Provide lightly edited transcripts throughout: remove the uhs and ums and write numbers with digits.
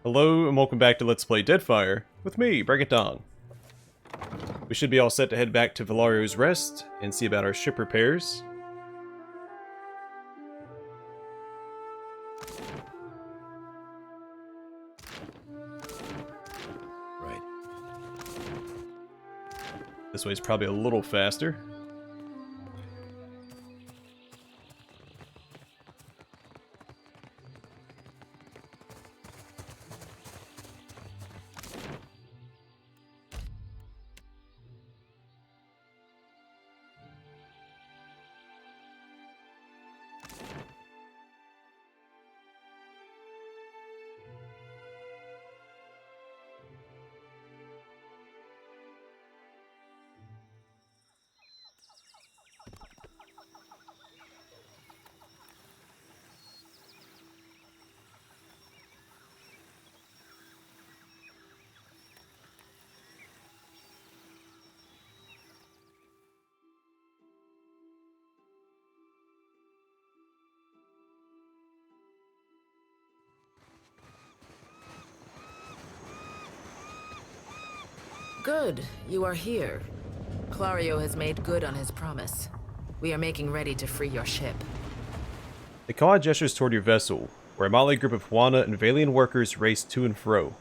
Hello and welcome back to Let's Play Deadfire, with me, Bring It On. We should be all set to head back to Valario's Rest and see about our ship repairs. Right. This way's probably a little faster. Good, you are here. Clario has made good on his promise. We are making ready to free your ship. The Kaw gestures toward your vessel, where a motley group of Huana and Valian workers race to and fro.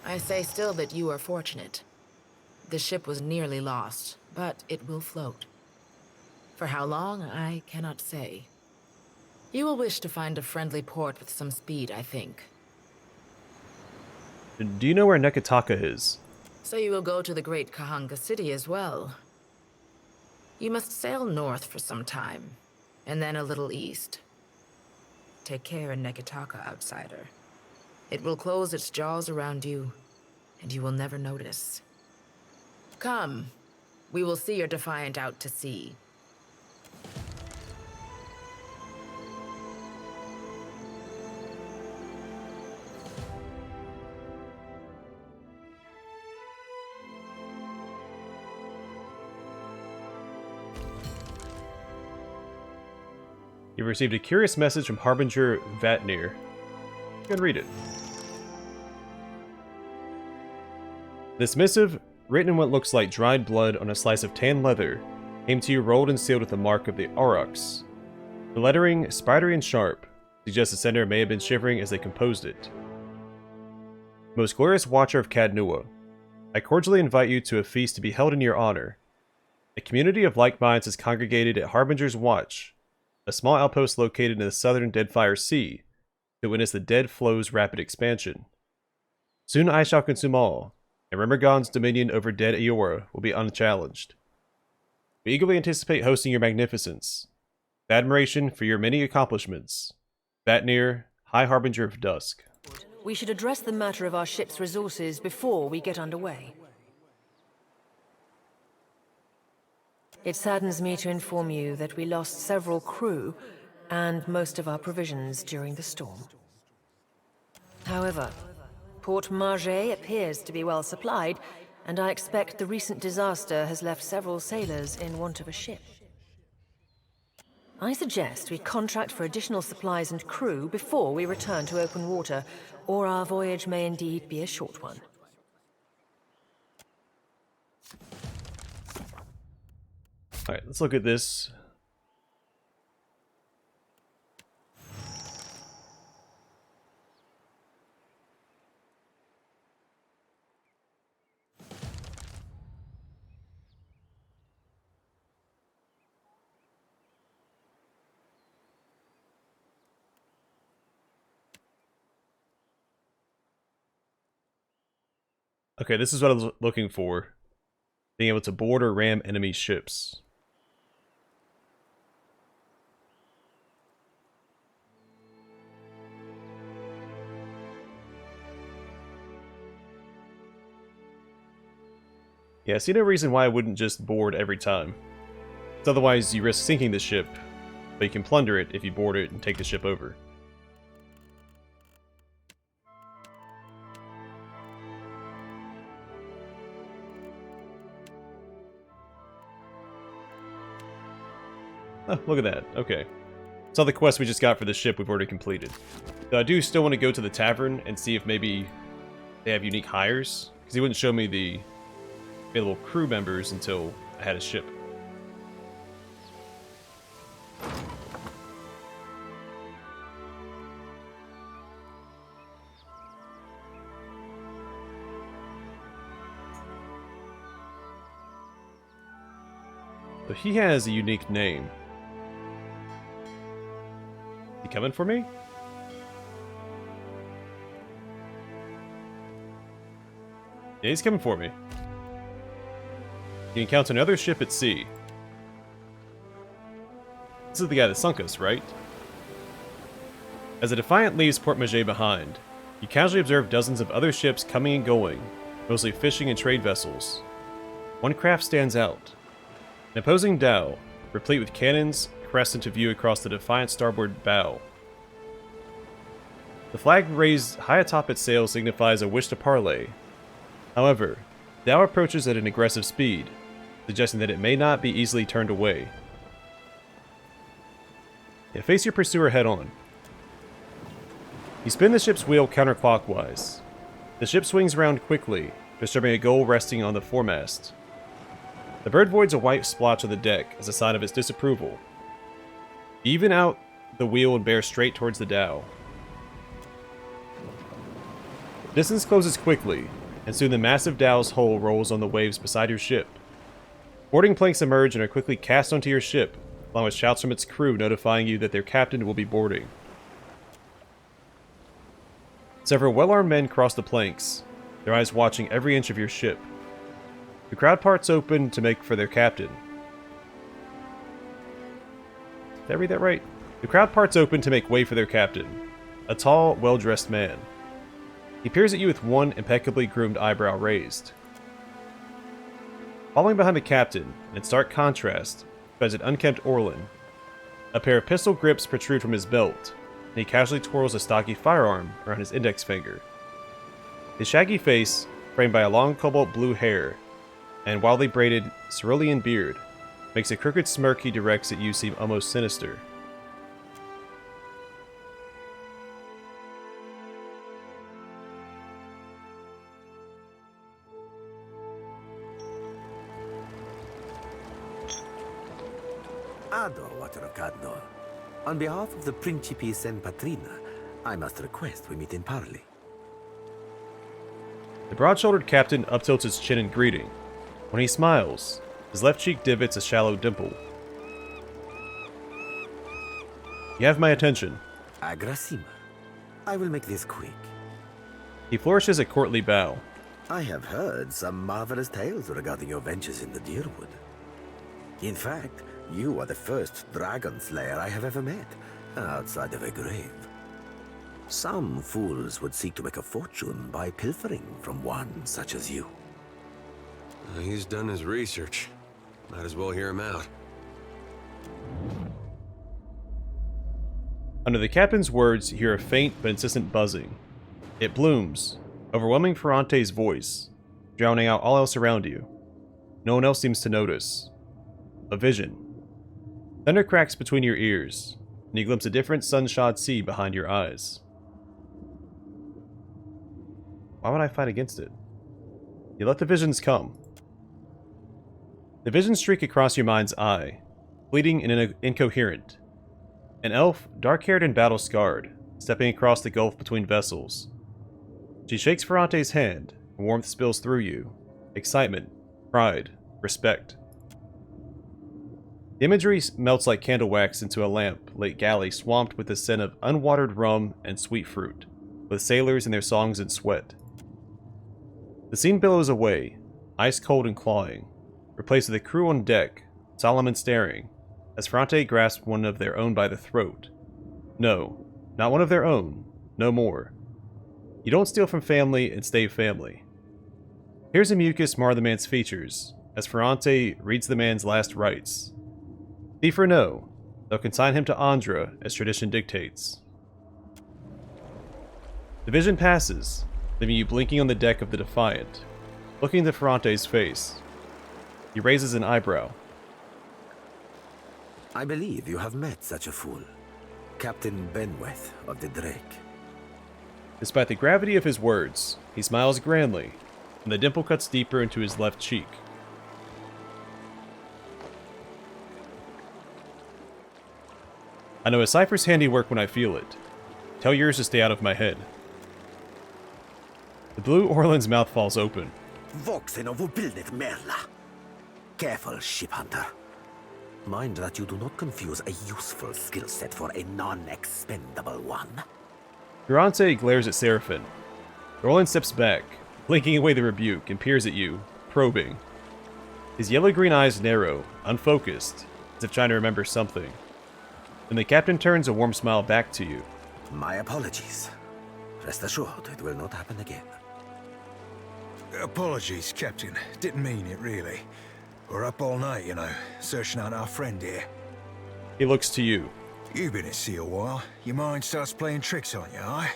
I say still that you are fortunate. The ship was nearly lost, but it will float. For how long, I cannot say. You will wish to find a friendly port with some speed, I think. Do you know where Nekataka is? So you will go to the great Kahanga city as well. You must sail north for some time, and then a little east. Take care in Nekataka, outsider. It will close its jaws around you, and you will never notice. Come, we will see your defiant out to sea. You've received a curious message from Harbinger Vatnir. Go and read it. This missive, written in what looks like dried blood on a slice of tan leather, came to you rolled and sealed with the mark of the Aurochs. The lettering, spidery and sharp, suggests the sender may have been shivering as they composed it. Most glorious Watcher of Cadnua, I cordially invite you to a feast to be held in your honor. A community of like minds is congregated at Harbinger's Watch, a small outpost located in the southern Deadfire Sea, to witness the Dead Flow's rapid expansion. Soon I shall consume all, and Remergon's dominion over Dead Eora will be unchallenged. We eagerly anticipate hosting your magnificence. With admiration for your many accomplishments. Vatnir, High Harbinger of Dusk. We should address the matter of our ship's resources before we get underway. It saddens me to inform you that we lost several crew and most of our provisions during the storm. However, Port Margé appears to be well supplied, and I expect the recent disaster has left several sailors in want of a ship. I suggest we contract for additional supplies and crew before we return to open water, or our voyage may indeed be a short one. Alright, let's look at this. Okay, this is what I was looking for. Being able to board or ram enemy ships. Yeah, I see no reason why I wouldn't just board every time. Because otherwise you risk sinking the ship, but you can plunder it if you board it and take the ship over. Oh, look at that. Okay. It's all the quests we just got for the ship we've already completed. So I do still want to go to the tavern and see if maybe they have unique hires, because he wouldn't show me the available crew members until I had a ship. So he has a unique name. He coming for me? Yeah, he's coming for me. You encounter another ship at sea. This is the guy that sunk us, right? As the Defiant leaves Port Maget behind, you casually observe dozens of other ships coming and going, mostly fishing and trade vessels. One craft stands out. An opposing dhow, replete with cannons, crests into view across the Defiant starboard bow. The flag raised high atop its sail signifies a wish to parley. However, the dhow approaches at an aggressive speed, suggesting that it may not be easily turned away. Yeah, face your pursuer head on. You spin the ship's wheel counterclockwise. The ship swings around quickly, disturbing a gull resting on the foremast. The bird voids a white splotch on the deck as a sign of its disapproval. You even out the wheel and bear straight towards the dhow. The distance closes quickly, and soon the massive dhow's hull rolls on the waves beside your ship. Boarding planks emerge and are quickly cast onto your ship, along with shouts from its crew notifying you that their captain will be boarding. Several well-armed men cross the planks, their eyes watching every inch of your ship. The crowd parts open to make for their captain. Did I read that right? The crowd parts open to make way for their captain, a tall, well-dressed man. He peers at you with one impeccably groomed eyebrow raised. Following behind the captain, in stark contrast, lies an unkempt Orlin. A pair of pistol grips protrude from his belt, and he casually twirls a stocky firearm around his index finger. His shaggy face, framed by a long cobalt blue hair, and wildly braided cerulean beard, makes a crooked smirk he directs at you seem almost sinister. Ado, Waterocadno. On behalf of the Principes and Patrina, I must request we meet in parley. The broad-shouldered captain uptilts his chin in greeting. When he smiles, his left cheek divots a shallow dimple. You have my attention. Agrasima. I will make this quick. He flourishes a courtly bow. I have heard some marvelous tales regarding your ventures in the Deerwood. In fact, you are the first dragon slayer I have ever met, outside of a grave. Some fools would seek to make a fortune by pilfering from one such as you. He's done his research. Might as well hear him out. Under the captain's words, you hear a faint but insistent buzzing. It blooms, overwhelming Ferrante's voice, drowning out all else around you. No one else seems to notice. A vision. Thunder cracks between your ears, and you glimpse a different sun-shod sea behind your eyes. Why would I fight against it? You let the visions come. The visions streak across your mind's eye, fleeting and incoherent. An elf, dark-haired and battle-scarred, stepping across the gulf between vessels. She shakes Ferrante's hand, and warmth spills through you. Excitement, pride, respect. The imagery melts like candle wax into a lamp lit galley swamped with the scent of unwatered rum and sweet fruit, with sailors and their songs and sweat. The scene billows away, ice-cold and clawing, replaced with a crew on deck, solemn and staring, as Ferrante grasps one of their own by the throat. No, not one of their own, no more. You don't steal from family and stay family. Here's a mucus mar the man's features, as Ferrante reads the man's last rites. Thief or no, they'll consign him to Andra as tradition dictates. The vision passes, leaving you blinking on the deck of the Defiant, looking into Ferrante's face. He raises an eyebrow. I believe you have met such a fool. Captain Benweth of the Drake. Despite the gravity of his words, he smiles grandly, and the dimple cuts deeper into his left cheek. I know a cipher's handiwork when I feel it. Tell yours to stay out of my head. The blue Orland's mouth falls open. Voxen of Ubildet Merla. Careful, ship hunter. Mind that you do not confuse a useful skill set for a non-expendable one. Durante glares at Seraphin. Orland steps back, blinking away the rebuke, and peers at you, probing. His yellow-green eyes narrow, unfocused, as if trying to remember something. Then the captain turns a warm smile back to you. My apologies. Rest assured, it will not happen again. Apologies, Captain. Didn't mean it, really. We're up all night, you know, searching out our friend here. He looks to you. You've been at sea a while. Your mind starts playing tricks on you, aye?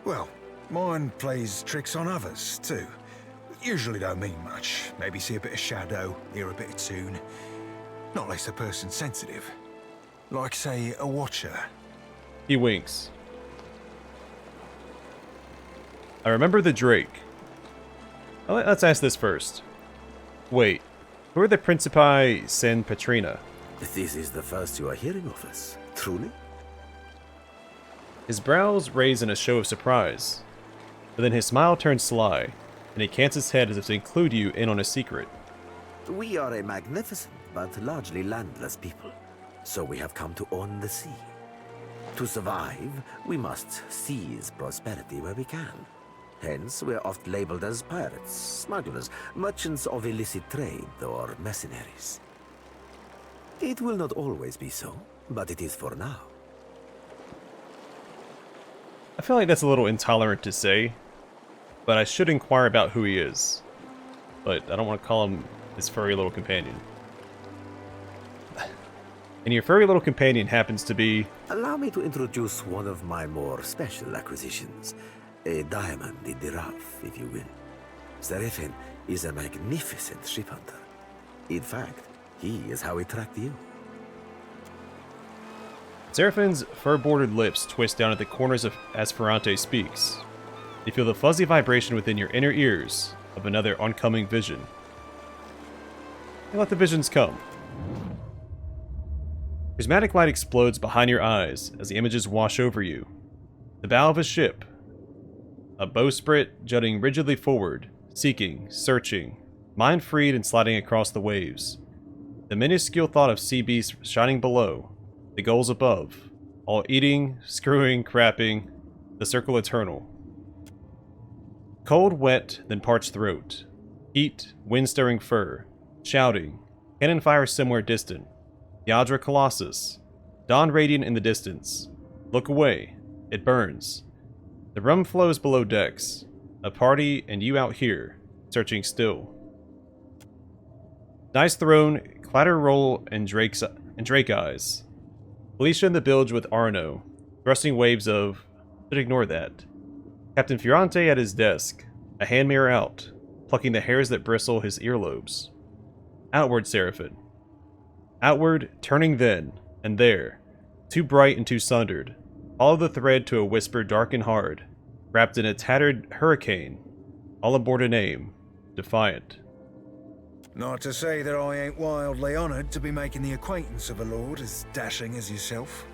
Well, mine plays tricks on others, too. Usually don't mean much. Maybe see a bit of shadow, hear a bit of tune. Not less a person sensitive. Like, say, a watcher. He winks. I remember the Drake. Let's ask this first. Wait, who are the Principi San Petrina? This is the first you are hearing of us, truly? His brows raise in a show of surprise, but then his smile turns sly, and he cants his head as if to include you in on a secret. We are a magnificent but largely landless people, so we have come to own the sea. To survive, we must seize prosperity where we can. Hence, we're oft labeled as pirates, smugglers, merchants of illicit trade, or mercenaries. It will not always be so, but it is for now. I feel like that's a little intolerant to say, but I should inquire about who he is. But I don't want to call him his furry little companion. And your furry little companion happens to be... Allow me to introduce one of my more special acquisitions. A diamond in the rough, if you will. Seraphin is a magnificent ship hunter. In fact, he is how we tracked you. Seraphin's fur-bordered lips twist down at the corners as Ferrante speaks. You feel the fuzzy vibration within your inner ears of another oncoming vision. And let the visions come. Prismatic light explodes behind your eyes as the images wash over you. The bow of a ship. A bowsprit jutting rigidly forward, seeking, searching, mind freed and sliding across the waves. The minuscule thought of sea beasts shining below, the gulls above, all eating, screwing, crapping, the circle eternal. Cold, wet, then parched throat. Heat, wind-stirring fur, shouting, cannon fire somewhere distant. Yadra Colossus, dawn radiant in the distance. Look away, it burns. The rum flows below decks. A party and you out here, searching still. Dice thrown, clatter roll, and Drake eyes. Felicia in the bilge with Arno, thrusting waves of... should ignore that. Captain Ferrante at his desk, a hand mirror out, plucking the hairs that bristle his earlobes. Outward, Seraphin. Outward, turning then, and there, too bright and too sundered. Follow the thread to a whisper dark and hard, wrapped in a tattered hurricane, all aboard an aim, defiant. Not to say that I ain't wildly honored to be making the acquaintance of a lord as dashing as yourself.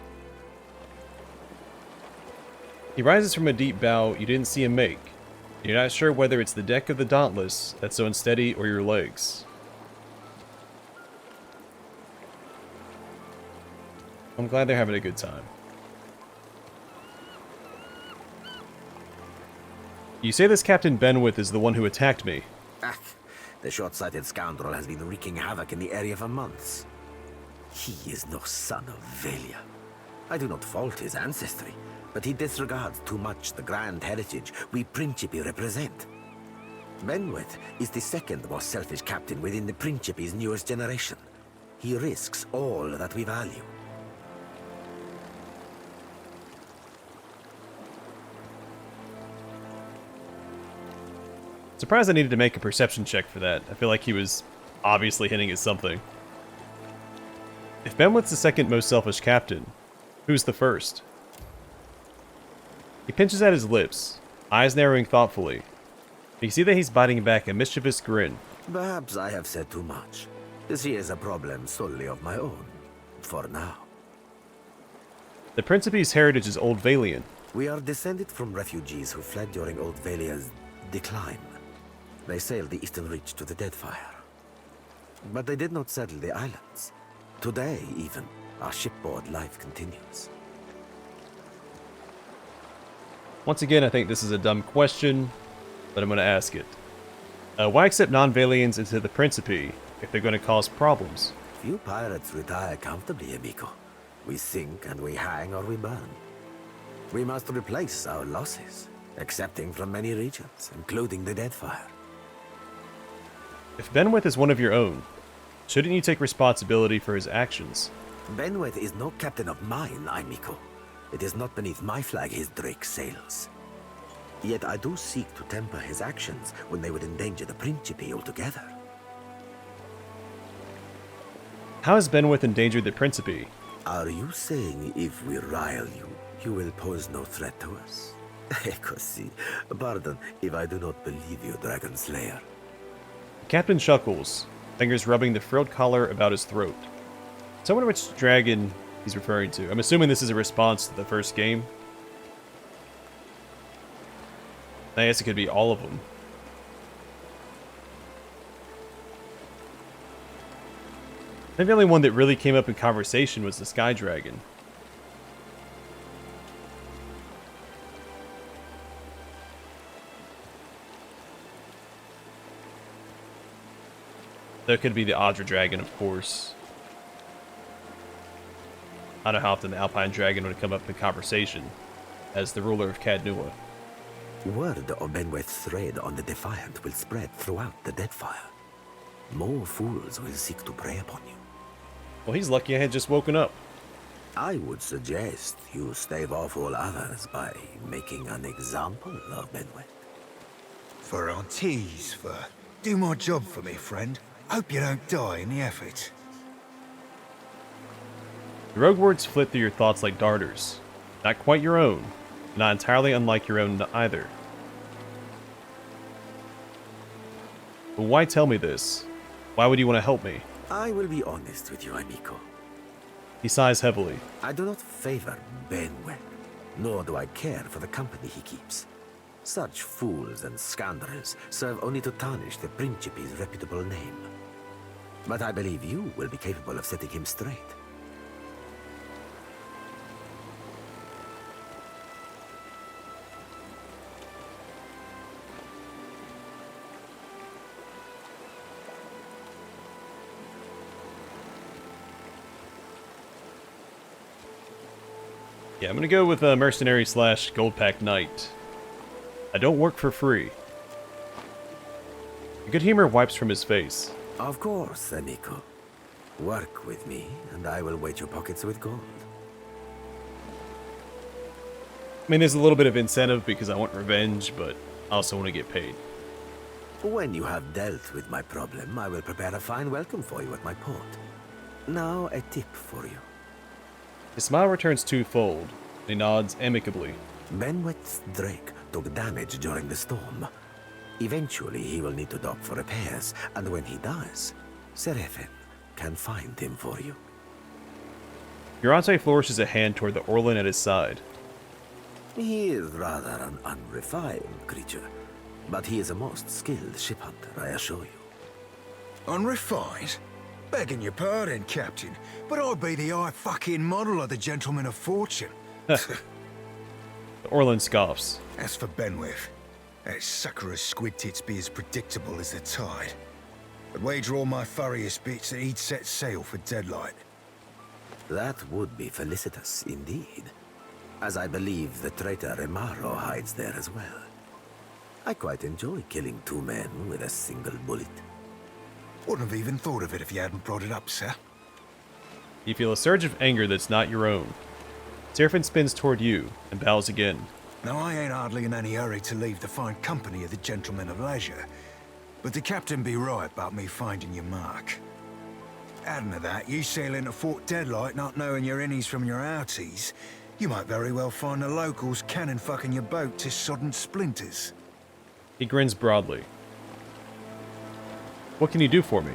He rises from a deep bow you didn't see him make. You're not sure whether it's the deck of the Dauntless that's so unsteady or your legs. I'm glad they're having a good time. You say this Captain Benwith is the one who attacked me. Ah, the short-sighted scoundrel has been wreaking havoc in the area for months. He is no son of Velia. I do not fault his ancestry, but he disregards too much the grand heritage we Principi represent. Benwith is the second most selfish captain within the Principi's newest generation. He risks all that we value. Surprised I needed to make a perception check for that. I feel like he was obviously hinting at something. If Benwith's the second most selfish captain, Who's the first? He pinches at his lips, eyes narrowing thoughtfully. You see that he's biting back a mischievous grin. Perhaps I have said too much. This is a problem solely of my own. For now. The Principe's heritage is Old Valian. We are descended from refugees who fled during Old Valia's decline. They sailed the eastern reach to the Deadfire. But they did not settle the islands. Today, even, our shipboard life continues. Once again, I think this is a dumb question, but I'm going to ask it. Why accept non-Valians into the Principe if they're going to cause problems? Few pirates retire comfortably, amigo. We sink and we hang or we burn. We must replace our losses, accepting from many regions, including the Deadfire. If Benwith is one of your own, shouldn't you take responsibility for his actions? Benweth is no captain of mine, amigo. It is not beneath my flag his drake sails. Yet I do seek to temper his actions when they would endanger the Principe altogether. How has Benwith endangered the Principe? Are you saying if we rile you, you will pose no threat to us? Ecosi, pardon if I do not believe you, Dragon Slayer. The captain chuckles, fingers rubbing the frilled collar about his throat. So I wonder which dragon he's referring to. I'm assuming this is a response to the first game. I guess it could be all of them. I think the only one that really came up in conversation was the Sky Dragon. There could be the Audra Dragon, of course. I don't know how often the Alpine Dragon would come up in conversation as the ruler of Cadnua. Word of Benweth's thread on the Defiant will spread throughout the Deadfire. More fools will seek to prey upon you. Well, he's lucky I had just woken up. I would suggest you stave off all others by making an example of Benweth. For Aunties, for do my job for me, friend. Hope you don't die in the effort. The rogue words flit through your thoughts like darters. Not quite your own, not entirely unlike your own either. But why tell me this? Why would you want to help me? I will be honest with you, amigo. He sighs heavily. I do not favor Benweth, nor do I care for the company he keeps. Such fools and scoundrels serve only to tarnish the Principe's reputable name. But I believe you will be capable of setting him straight. Yeah, I'm gonna go with mercenary / gold pack knight. I don't work for free. The good humor wipes from his face. Of course, amigo. Work with me, and I will weight your pockets with gold. I mean, there's a little bit of incentive because I want revenge, but I also want to get paid. When you have dealt with my problem, I will prepare a fine welcome for you at my port. Now, a tip for you. His smile returns twofold. He nods amicably. Benweth's drake took damage during the storm. Eventually, he will need to dock for repairs, and when he does, Seraphin can find him for you. Durante flourishes a hand toward the Orlin at his side. He is rather an unrefined creature, but he is a most skilled ship hunter, I assure you. Unrefined? Begging your pardon, Captain, but I'd be the high fucking model of the Gentleman of Fortune. The Orlin scoffs. As for Benwith, that sucker of squid tits be as predictable as the tide. I'd wager all my furriest bits that he'd set sail for Deadlight. That would be felicitous indeed, as I believe the traitor Remaro hides there as well. I quite enjoy killing 2 men with a single bullet. Wouldn't have even thought of it if you hadn't brought it up, sir. You feel a surge of anger that's not your own. Seraphin spins toward you and bows again. Now, I ain't hardly in any hurry to leave the fine company of the Gentlemen of Leisure, but the Captain be right about me finding your mark. Adding to that, you sail into Fort Deadlight not knowing your innies from your outies, you might very well find the locals cannon fucking your boat to sodden splinters. He grins broadly. What can you do for me?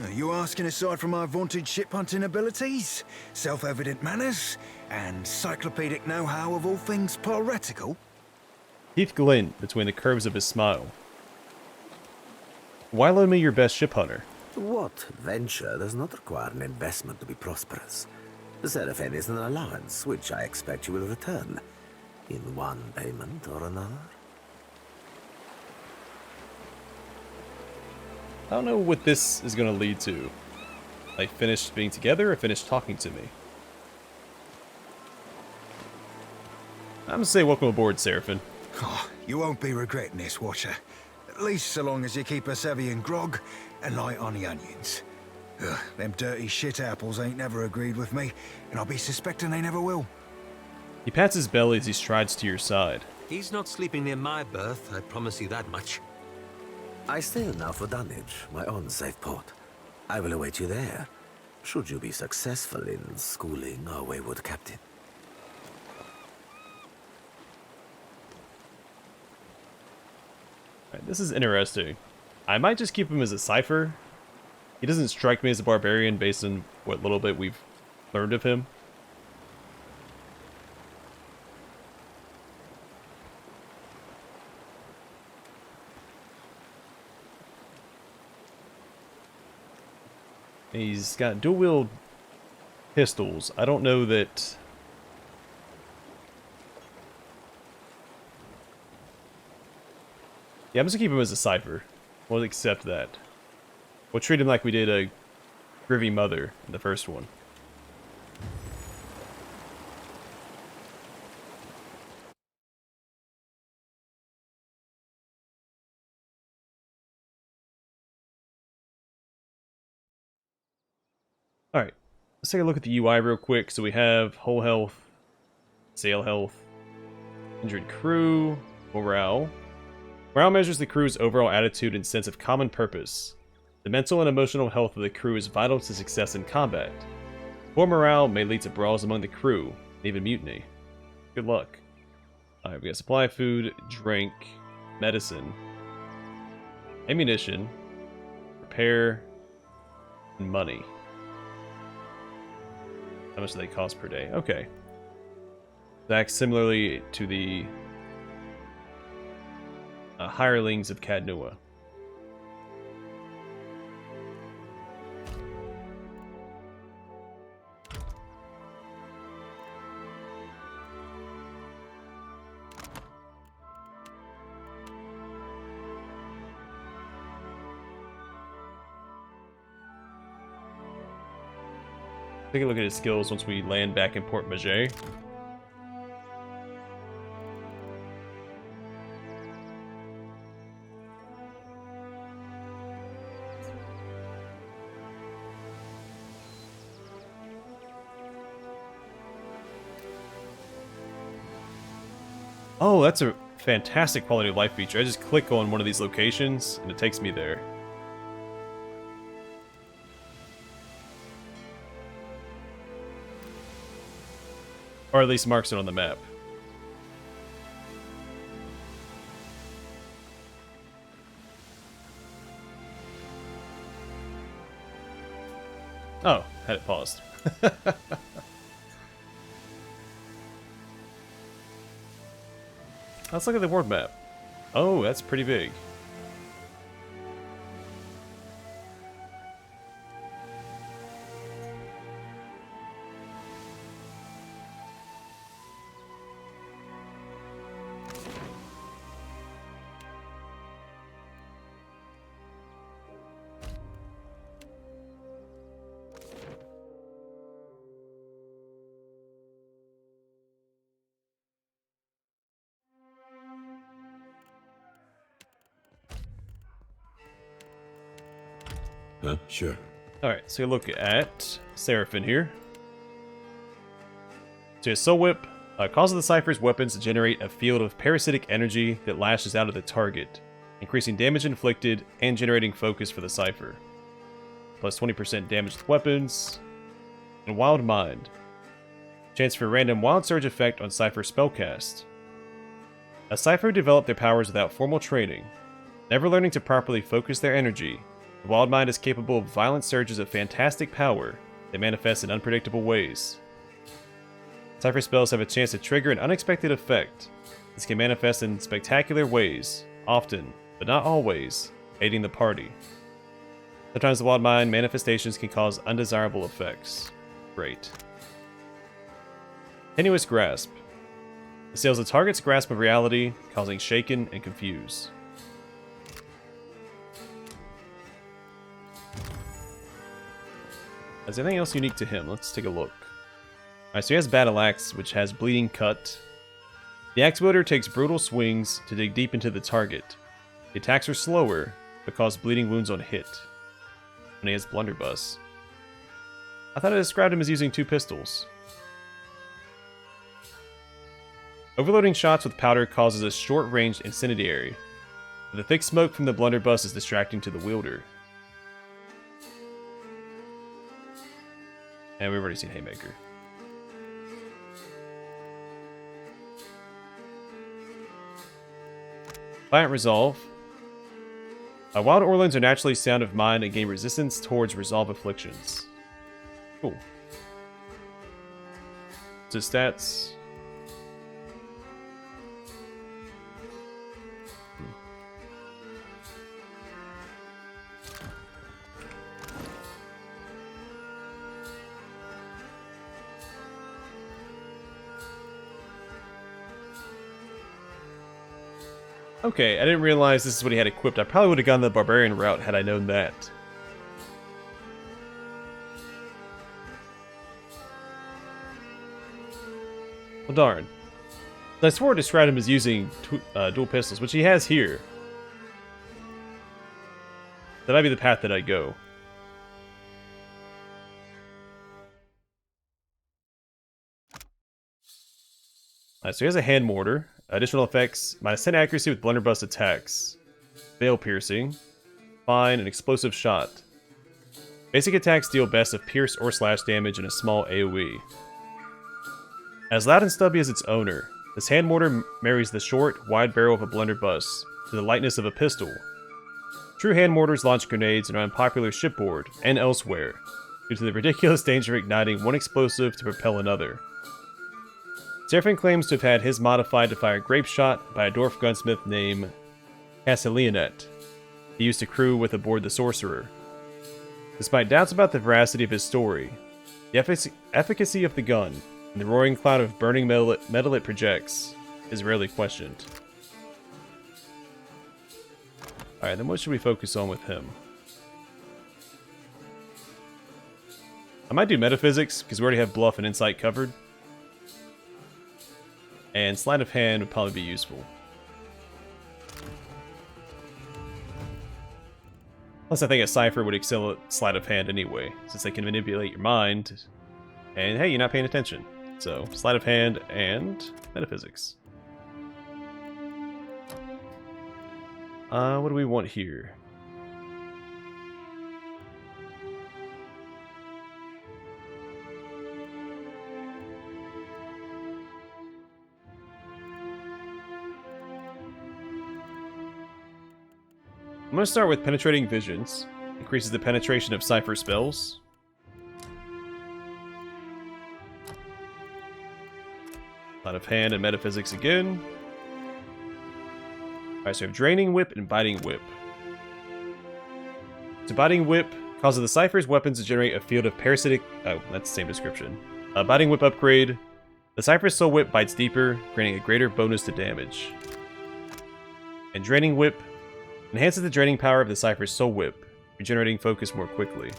Are you asking aside from my vaunted ship hunting abilities, self-evident manners, and encyclopedic know-how of all things piratical? Teeth glint between the curves of his smile. Why loan me your best ship hunter? What venture does not require an investment to be prosperous? The Seraphin is an allowance, which I expect you will return, in one payment or another. I don't know what this is going to lead to. Like, finished being together or finished talking to me? I'm going to say welcome aboard, Seraphin. Oh, you won't be regretting this, Watcher. At least so long as you keep us heavy in grog and light on the onions. Ugh, them dirty shit apples ain't never agreed with me, and I'll be suspecting they never will. He pats his belly as he strides to your side. He's not sleeping near my berth, I promise you that much. I sail now for Dunwich, my own safe port. I will await you there, should you be successful in schooling our wayward captain. Alright, this is interesting. I might just keep him as a cipher. He doesn't strike me as a barbarian based on what little bit we've learned of him. He's got dual-wield pistols. I don't know that... Yeah, I'm just gonna keep him as a cipher. We'll accept that. We'll treat him like we did a Grivy Mother in the first one. Alright, let's take a look at the UI real quick. So we have whole health, sail health, injured crew, morale. Morale measures the crew's overall attitude and sense of common purpose. The mental and emotional health of the crew is vital to success in combat. Poor morale may lead to brawls among the crew, and even mutiny. Good luck. Alright, we got supply food, drink, medicine, ammunition, repair, and money. How much do they cost per day? Okay. Acts similarly to the hirelings of Cadnua. Take a look at his skills once we land back in Port Maget. Oh, that's a fantastic quality of life feature. I just click on one of these locations and it takes me there. Or at least marks it on the map. Oh, had it paused. Let's look at the world map. Oh, that's pretty big. Sure. Alright, so look at Seraphin here. So his Soul Whip causes the Cypher's weapons to generate a field of parasitic energy that lashes out at the target, increasing damage inflicted and generating focus for the Cypher. plus 20% damage with weapons. And Wild Mind. Chance for random Wild Surge effect on Cypher spellcast. A Cypher developed their powers without formal training. Never learning to properly focus their energy, the Wild Mind is capable of violent surges of fantastic power that manifest in unpredictable ways. Cypher spells have a chance to trigger an unexpected effect. This can manifest in spectacular ways, often, but not always, aiding the party. Sometimes the Wild Mind manifestations can cause undesirable effects. Great. Tenuous Grasp. Assails the target's grasp of reality, causing shaken and confuse. Is there anything else unique to him? Let's take a look. Alright, so he has Battle Axe, which has Bleeding Cut. The axe wielder takes brutal swings to dig deep into the target. The attacks are slower, but cause bleeding wounds on hit. And he has Blunderbuss. I thought I described him as using 2 pistols. Overloading shots with powder causes a short-range incendiary. But the thick smoke from the blunderbuss is distracting to the wielder. And we've already seen Haymaker. Defiant Resolve. Wild Orlins are naturally sound of mind and gain resistance towards resolve afflictions. Cool. So stats. Okay, I didn't realize this is what he had equipped. I probably would have gone the Barbarian route had I known that. Well, darn. I swore I described him as using dual pistols, which he has here. That might be the path that I go. Alright, so he has a hand mortar. Additional effects, minus 10 accuracy with blunderbuss attacks. Veil piercing. Fine, and explosive shot. Basic attacks deal best of pierce or slash damage in a small AoE. As loud and stubby as its owner, this hand mortar marries the short, wide barrel of a blunderbuss to the lightness of a pistol. True hand mortars launch grenades and are unpopular shipboard and elsewhere, due to the ridiculous danger of igniting one explosive to propel another. Seraphim claims to have had his modified to fire grape shot by a dwarf gunsmith named Castellionet. He used to crew with aboard the Sorcerer. Despite doubts about the veracity of his story, the efficacy of the gun and the roaring cloud of burning metal it projects is rarely questioned. Alright, then what should we focus on with him? I might do Metaphysics, because we already have Bluff and Insight covered. And Sleight of Hand would probably be useful. Plus, I think a Cypher would excel at Sleight of Hand anyway, since they can manipulate your mind. And hey, you're not paying attention. So, Sleight of Hand and Metaphysics. What do we want here? I'm going to start with Penetrating Visions. Increases the penetration of Cypher spells. Sleight of Hand and Metaphysics again. Alright, so we have Draining Whip and Biting Whip. So Biting Whip causes the Cypher's weapons to generate a field of parasitic... Oh, that's the same description. Biting Whip upgrade. The Cypher's Soul Whip bites deeper, granting a greater bonus to damage. And Draining Whip enhances the draining power of the Cypher's Soul Whip, regenerating focus more quickly.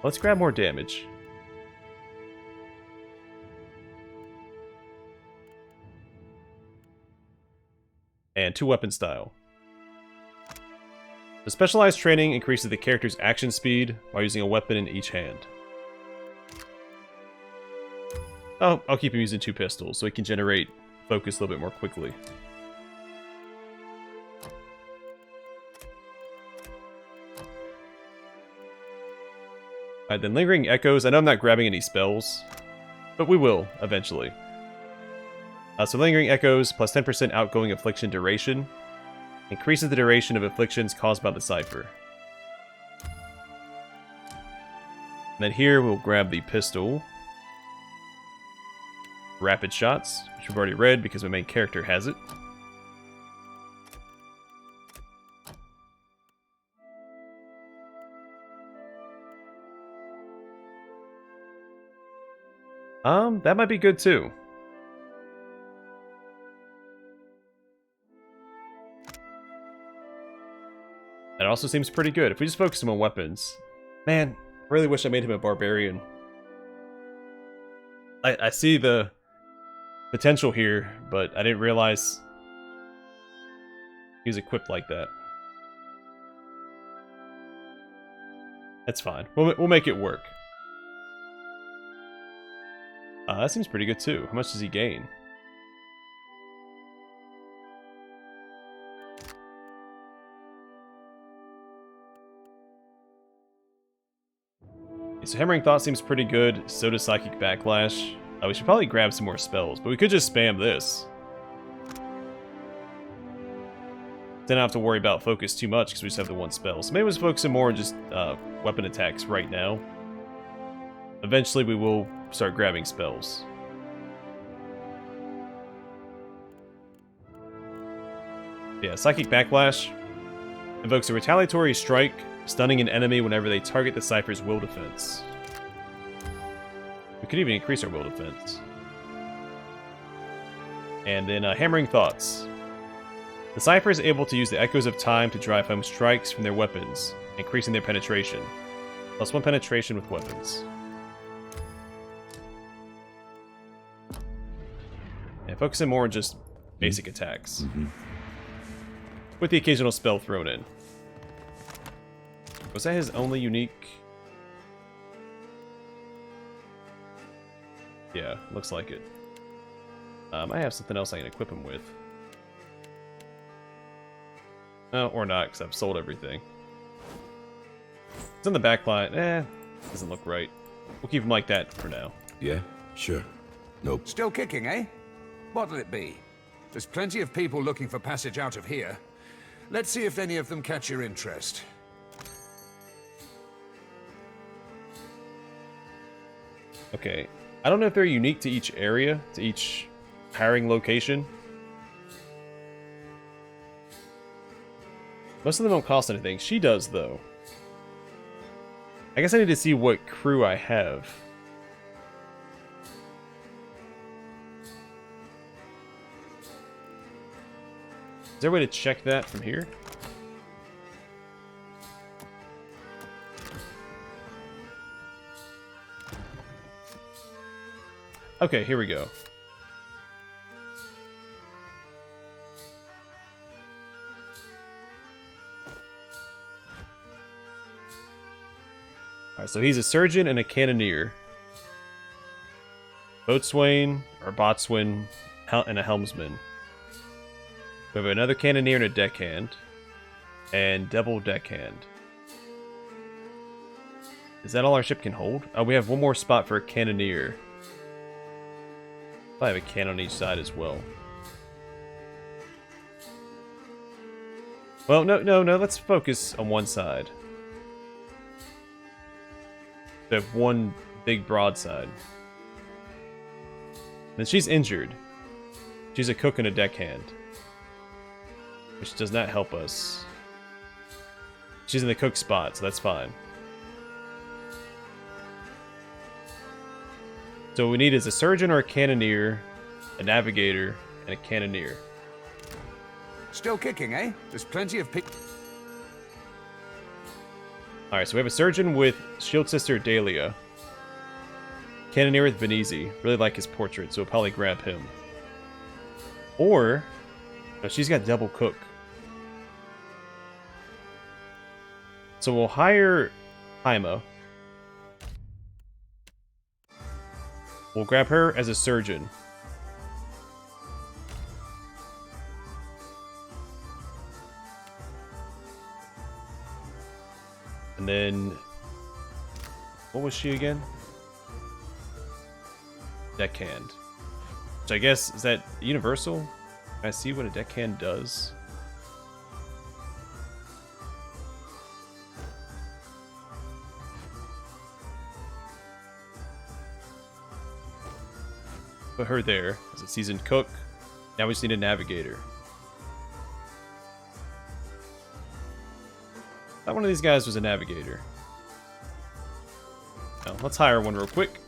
Let's grab more damage. And 2 weapon style. The specialized training increases the character's action speed while using a weapon in each hand. Oh, I'll keep him using 2 pistols so he can generate focus a little bit more quickly. Alright, then Lingering Echoes. I know I'm not grabbing any spells, but we will, eventually. So Lingering Echoes, plus 10% outgoing affliction duration. Increases the duration of afflictions caused by the cipher. And then here we'll grab the pistol. Rapid Shots, which we've already read because my main character has it. That might be good too. That also seems pretty good. If we just focus him on weapons. Man, I really wish I made him a barbarian. I see the potential here, but I didn't realize he was equipped like that. That's fine. We'll make it work. That seems pretty good too. How much does he gain? So Hammering Thought seems pretty good. So does Psychic Backlash. We should probably grab some more spells, but we could just spam this. Then I don't have to worry about focus too much because we just have the one spell. So maybe we'll just focus more on just weapon attacks right now. Eventually we will start grabbing spells. Yeah, Psychic Backlash invokes a retaliatory strike, stunning an enemy whenever they target the Cypher's will defense. We could even increase our will defense. And then Hammering Thoughts. The Cypher is able to use the Echoes of Time to drive home strikes from their weapons, increasing their penetration. Plus 1 penetration with weapons. And focusing more on just basic attacks. With the occasional spell thrown in. Was that his only unique? Yeah, looks like it. I have something else I can equip him with. No, or not, because I've sold everything. It's on the back line. Doesn't look right. We'll keep him like that for now. Yeah, sure. Nope. Still kicking, eh? What'll it be? There's plenty of people looking for passage out of here. Let's see if any of them catch your interest. Okay. I don't know if they're unique to each area, to each hiring location. Most of them don't cost anything. She does, though. I guess I need to see what crew I have. Is there a way to check that from here? Okay, here we go. Alright, so he's a surgeon and a cannoneer. Boatswain, or boatswain, and a helmsman. We have another cannoneer and a deckhand. And double deckhand. Is that all our ship can hold? Oh, we have one more spot for a cannoneer. I have a cannon on each side as well. Well, no, let's focus on one side. We have one big broadside. Then she's injured. She's a cook and a deckhand. Which does not help us. She's in the cook spot, so that's fine. So what we need is a surgeon or a cannoneer, a navigator, and a cannoneer. Still kicking, eh? There's plenty of people. Alright, so we have a surgeon with Shield Sister Dahlia. Cannoneer with Venezi. Really like his portrait, so we'll probably grab him. Or, no, she's got double cook. So we'll hire Haima. We'll grab her as a surgeon. And then What was she again? Deckhand. Which I guess, is that universal? Can I see what a deckhand does? Put her there as a seasoned cook. Now we just need a navigator. Thought one of these guys was a navigator. Now, let's hire one real quick.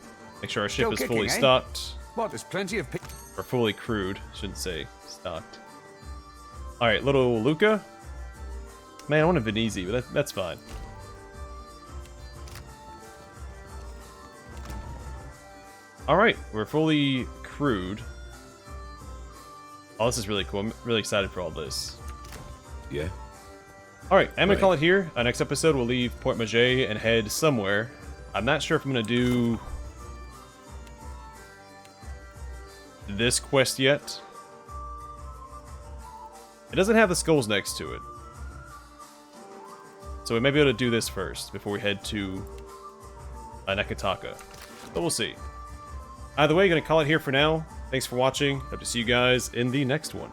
Make sure our ship Still is kicking, fully eh? stocked. What, there's plenty of Or fully crewed, shouldn't say stocked. Alright, little Luca. Man, I want a Venezi, but that's fine. Alright, we're fully crewed. Oh, this is really cool. I'm really excited for all this. Yeah? Alright, I'm gonna Right. call it here. Next episode, we'll leave Port Maget and head somewhere. I'm not sure if I'm gonna do this quest yet. It doesn't have the skulls next to it. So we may be able to do this first before we head to Nekataka. But we'll see. Either way, gonna call it here for now. Thanks for watching. Hope to see you guys in the next one.